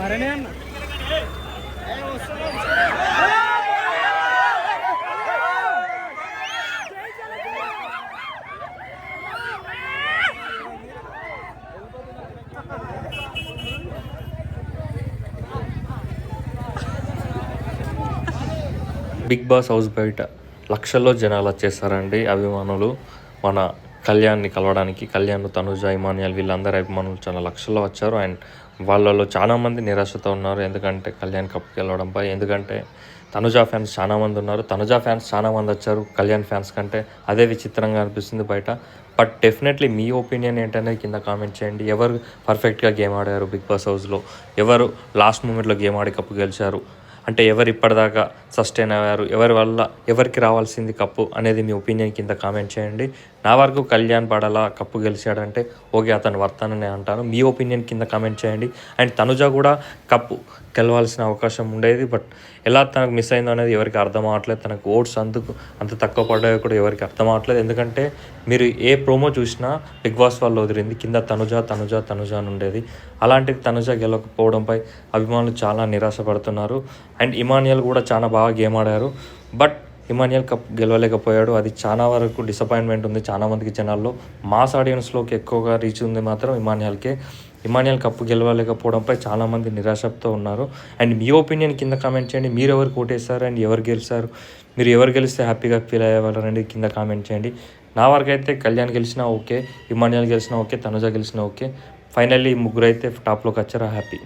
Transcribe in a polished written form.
Big boss house బయట లక్షల్లో జనాలు వచ్చేస్తారండి. అభిమానులు మన కళ్యాణ్ని కలవడానికి. కళ్యాణ్, తనుజ, ఇమాన్యుయల్ వీళ్ళందరూ అభిమానులు చాలా లక్షల్లో వచ్చారు. అండ్ వాళ్ళలో చాలామంది నిరాశతో ఉన్నారు. ఎందుకంటే కళ్యాణ్ కప్పు గెలవడంపై. ఎందుకంటే తనుజ ఫ్యాన్స్ చాలామంది ఉన్నారు. తనుజ ఫ్యాన్స్ చాలామంది వచ్చారు కళ్యాణ్ ఫ్యాన్స్ కంటే. అదే విచిత్రంగా అనిపిస్తుంది బయట. బట్ డెఫినెట్లీ మీ ఒపీనియన్ ఏంటనేది కింద కామెంట్ చేయండి. ఎవరు పర్ఫెక్ట్గా గేమ్ ఆడారు బిగ్ బాస్ హౌస్లో, ఎవరు లాస్ట్ మూమెంట్లో గేమ్ ఆడి కప్పు గెలిచారు, అంటే ఎవరు ఇప్పటిదాకా సస్టైన్ అయ్యారు, ఎవరి వల్ల ఎవరికి రావాల్సింది కప్పు అనేది మీ ఒపీనియన్ కింద కామెంట్ చేయండి. నా వరకు కళ్యాణ్ పడాలా కప్పు గెలిచాడంటే ఓకే, అతను వర్తానని అంటాను. మీ ఒపీనియన్ కింద కామెంట్ చేయండి. అండ్ తనుజ కూడా కప్పు గెలవాల్సిన అవకాశం ఉండేది. బట్ ఎలా తనకు మిస్ అయిందో అనేది ఎవరికి అర్థం అవ్వట్లేదు. తనకు ఓట్స్ అంత తక్కువ పడ్డాయో కూడా ఎవరికి అర్థం అవ్వట్లేదు. ఎందుకంటే మీరు ఏ ప్రోమో చూసినా బిగ్ బాస్ వాళ్ళు వదిలింది కింద తనుజ తనుజ తనుజ అని ఉండేది. అలాంటిది తనుజ గెలవకపోవడంపై అభిమానులు చాలా నిరాశపడుతున్నారు. అండ్ ఇమాన్యుయల్ కూడా చాలా బాగా గేమ్ ఆడారు. బట్ ఇమాన్యుయల్ కప్ గెలవలేకపోయాడు. అది చాలా వరకు డిసప్పాయింట్మెంట్ ఉంది చాలామందికి జనాల్లో. మాస్ ఆడియన్స్లోకి ఎక్కువగా రీచ్ ఉంది మాత్రం ఇమాన్యుయల్కే. ఇమాన్యుయల్ కప్పు గెలవలేకపోవడంపై చాలామంది నిరాశతో ఉన్నారు. అండ్ మీ ఒపీనియన్ కింద కామెంట్ చేయండి. మీరు ఎవరు ఓటేస్తారు అండ్ ఎవరు గెలిచారు, మీరు ఎవరు గెలిస్తే హ్యాపీగా ఫీల్ అయ్యేవాళ్ళండి కింద కామెంట్ చేయండి. నా వరకు అయితే కళ్యాణ్ గెలిచినా ఓకే, ఇమాన్యుయల్ గెలిచినా ఓకే, తనుజ గెలిచినా ఓకే. ఫైనల్లీ ముగ్గురు అయితే టాప్లోకి వచ్చారు. హ్యాపీ.